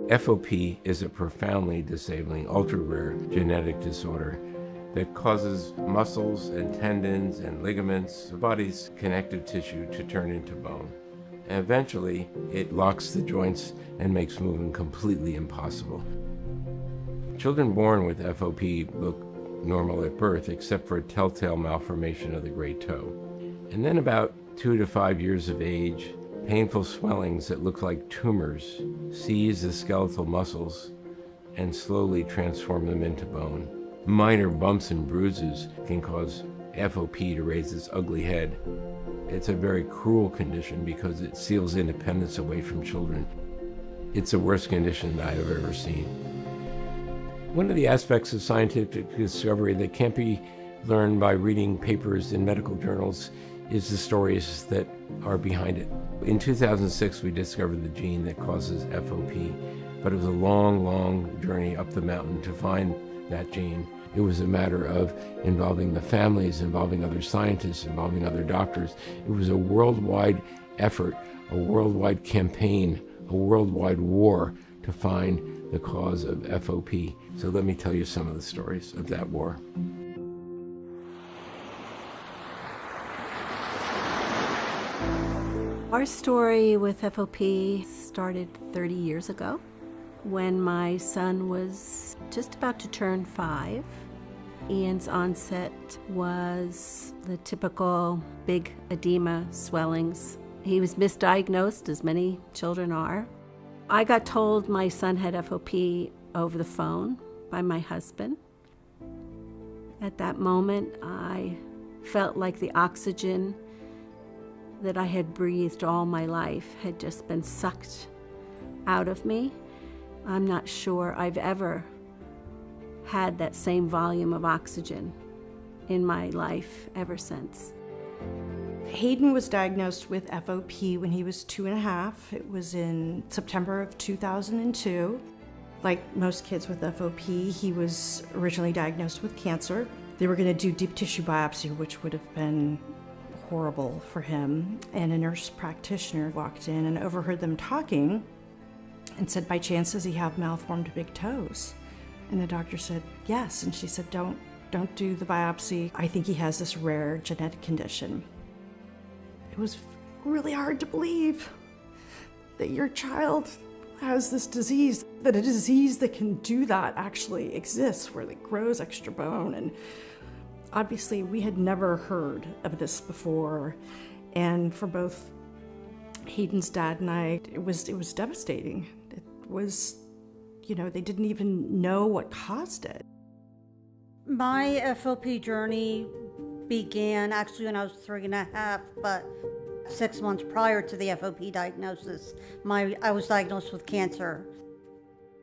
FOP is a profoundly disabling, ultra-rare genetic disorder that causes muscles and tendons and ligaments, the body's connective tissue, to turn into bone. And eventually, it locks the joints and makes movement completely impossible. Children born with FOP look normal at birth, except for a telltale malformation of the great toe. And then about 2 to 5 years of age, painful swellings that look like tumors seize the skeletal muscles and slowly transform them into bone. Minor bumps and bruises can cause FOP to raise its ugly head. It's a very cruel condition because it seals independence away from children. It's the worst condition that I've ever seen. One of the aspects of scientific discovery that can't be learned by reading papers in medical journals is the stories that are behind it. In 2006, we discovered the gene that causes FOP, but it was a long, long journey up the mountain to find that gene. It was a matter of involving the families, involving other scientists, involving other doctors. It was a worldwide effort, a worldwide campaign, a worldwide war to find the cause of FOP. So let me tell you some of the stories of that war. Our story with FOP started 30 years ago when my son was just about to turn 5. Ian's onset was the typical big edema swellings. He was misdiagnosed, as many children are. I got told my son had FOP over the phone by my husband. At that moment, I felt like the oxygen that I had breathed all my life had just been sucked out of me. I'm not sure I've ever had that same volume of oxygen in my life ever since. Hayden was diagnosed with FOP when he was 2.5. It was in September of 2002. Like most kids with FOP, he was originally diagnosed with cancer. They were going to do deep tissue biopsy, which would have been horrible for him. And a nurse practitioner walked in and overheard them talking and said, "By chance, does he have malformed big toes?" And the doctor said, "Yes." And she said, don't do the biopsy. I think he has this rare genetic condition." It was really hard to believe that your child has this disease, that a disease that can do that actually exists, where it grows extra bone. And obviously we had never heard of this before. And for both Hayden's dad and I, it was devastating. It was, they didn't even know what caused it. My FOP journey began actually when I was 3.5, but 6 months prior to the FOP diagnosis, I was diagnosed with cancer.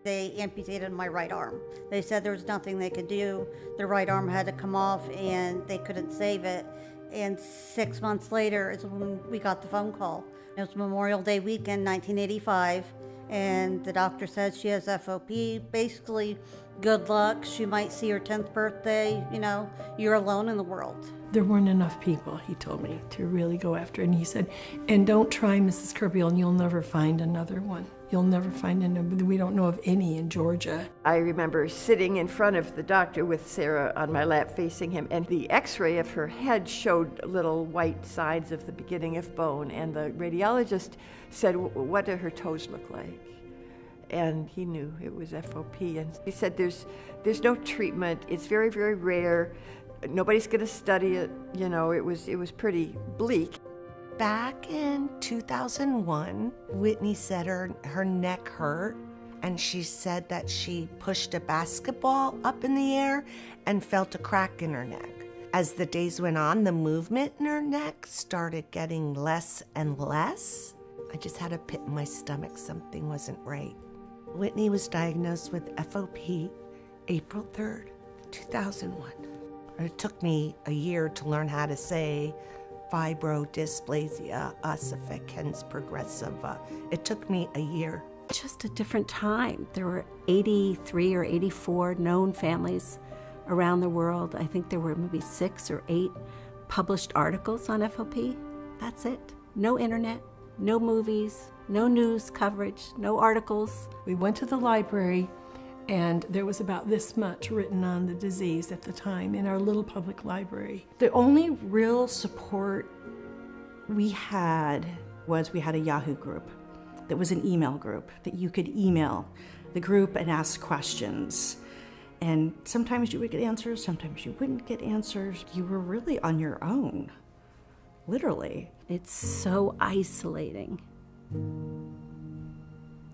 They amputated my right arm. They said there was nothing they could do. The right arm had to come off and they couldn't save it. And 6 months later is when we got the phone call. It was Memorial Day weekend, 1985, and the doctor said she has FOP. Basically, good luck. She might see her 10th birthday. You're alone in the world. There weren't enough people, he told me, to really go after it. And he said, "And don't try, Mrs. Kirby, and you'll never find another one. You'll never find another. We don't know of any in Georgia." I remember sitting in front of the doctor with Sarah on my lap facing him, and the x-ray of her head showed little white signs of the beginning of bone, and the radiologist said, "What do her toes look like?" And he knew it was FOP, and he said, there's no treatment. It's very, very rare. Nobody's going to study it. It was pretty bleak. Back in 2001, Whitney said her neck hurt, and she said that she pushed a basketball up in the air and felt a crack in her neck. As the days went on, the movement in her neck started getting less and less. I just had a pit in my stomach. Something wasn't right. Whitney was diagnosed with FOP April 3rd, 2001. It took me a year to learn how to say fibrodysplasia ossificans progressiva. It took me a year. Just a different time. There were 83 or 84 known families around the world. I think there were maybe 6 or 8 published articles on FOP. That's it. No internet, no movies, No news coverage, no articles. We went to the library, and there was about this much written on the disease at the time in our little public library. The only real support we had was we had a Yahoo group that was an email group that you could email the group and ask questions. And sometimes you would get answers, sometimes you wouldn't get answers. You were really on your own, literally. It's so isolating.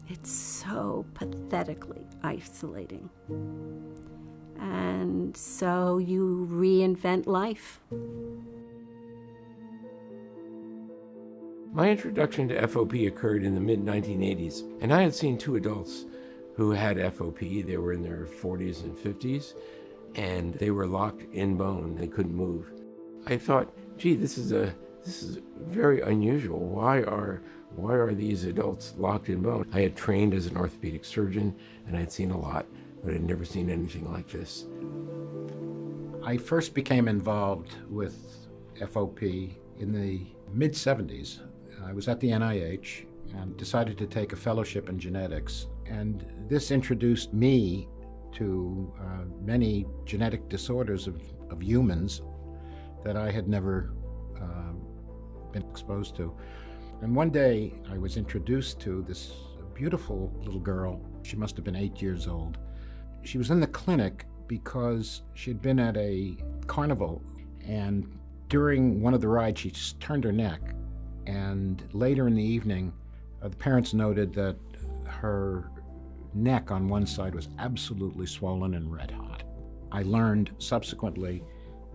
It's so pathetically isolating. And so you reinvent life. My introduction to FOP occurred in the mid-1980s, and I had seen two adults who had FOP. They were in their 40s and 50s, and they were locked in bone. They couldn't move. I thought, gee, this is very unusual. Why are these adults locked in bone? I had trained as an orthopedic surgeon, and I had seen a lot, but I'd never seen anything like this. I first became involved with FOP in the mid-70s. I was at the NIH and decided to take a fellowship in genetics. And this introduced me to many genetic disorders of humans that I had never been exposed to. And one day I was introduced to this beautiful little girl. She must have been 8 years old. She was in the clinic because she had been at a carnival, and during one of the rides she just turned her neck. And later in the evening, the parents noted that her neck on one side was absolutely swollen and red hot. I learned subsequently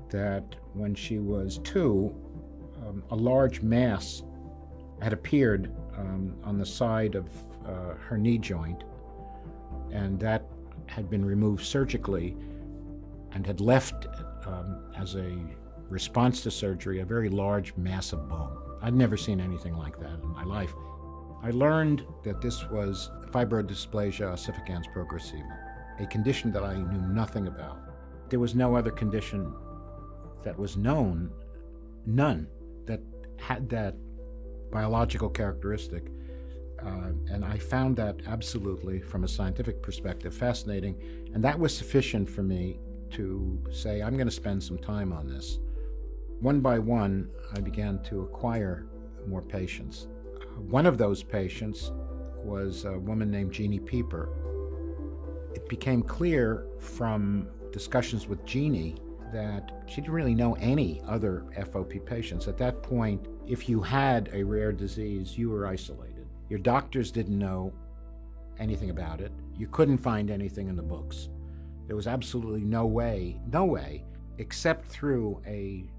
that when she was 2, a large mass had appeared on the side of her knee joint, and that had been removed surgically and had left as a response to surgery a very large mass of bone. I'd never seen anything like that in my life. I learned that this was fibrodysplasia ossificans progressiva, a condition that I knew nothing about. There was no other condition that was known, none, that had that biological characteristic. And I found that absolutely, from a scientific perspective, fascinating. And that was sufficient for me to say, I'm going to spend some time on this. One by one, I began to acquire more patients. One of those patients was a woman named Jeannie Pieper. It became clear from discussions with Jeannie that she didn't really know any other FOP patients. At that point, if you had a rare disease, you were isolated. Your doctors didn't know anything about it. You couldn't find anything in the books. There was absolutely no way, except through a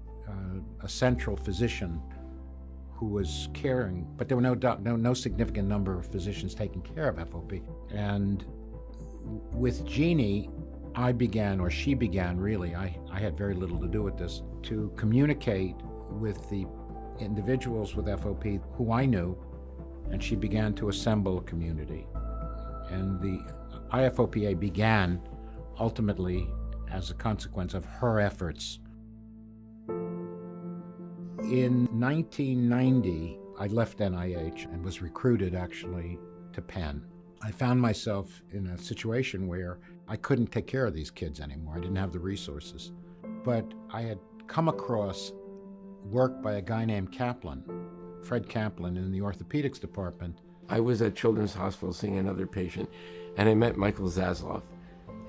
central physician who was caring, but there were no significant number of physicians taking care of FOP. And with Jeannie, she began really, I had very little to do with this, to communicate with the individuals with FOP who I knew, and she began to assemble a community. And the IFOPA began ultimately as a consequence of her efforts. In 1990, I left NIH and was recruited actually to Penn. I found myself in a situation where I couldn't take care of these kids anymore. I didn't have the resources. But I had come across work by a guy named Kaplan, Fred Kaplan, in the orthopedics department. I was at Children's Hospital seeing another patient, and I met Michael Zasloff.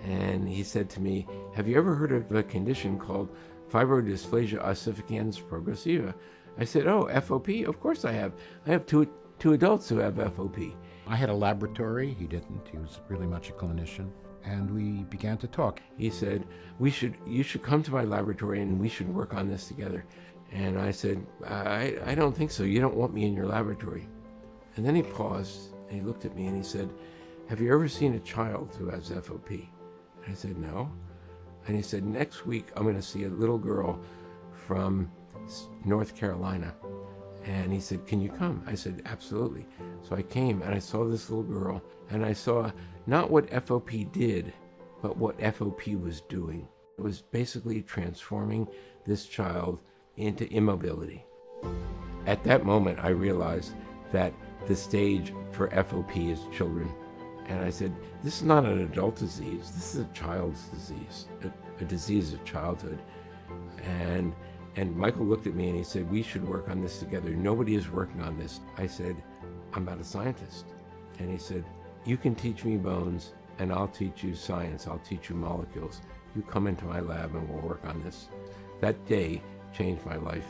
And he said to me, have you ever heard of a condition called fibrodysplasia ossificans progressiva? I said, oh, FOP? Of course I have. I have two adults who have FOP. I had a laboratory. He didn't. He was really much a clinician. And we began to talk. He said, you should come to my laboratory and we should work on this together. And I said, I don't think so. You don't want me in your laboratory. And then he paused and he looked at me and he said, have you ever seen a child who has FOP? And I said, no. And he said, next week I'm going to see a little girl from North Carolina. And he said, can you come? I said, absolutely. So I came and I saw this little girl, and I saw not what FOP did, but what FOP was doing. It was basically transforming this child into immobility. At that moment, I realized that the stage for FOP is children. And I said, this is not an adult disease. This is a child's disease, a disease of childhood. And Michael looked at me and he said, we should work on this together. Nobody is working on this. I said, I'm not a scientist. And he said, you can teach me bones and I'll teach you science. I'll teach you molecules. You come into my lab and we'll work on this. That day changed my life.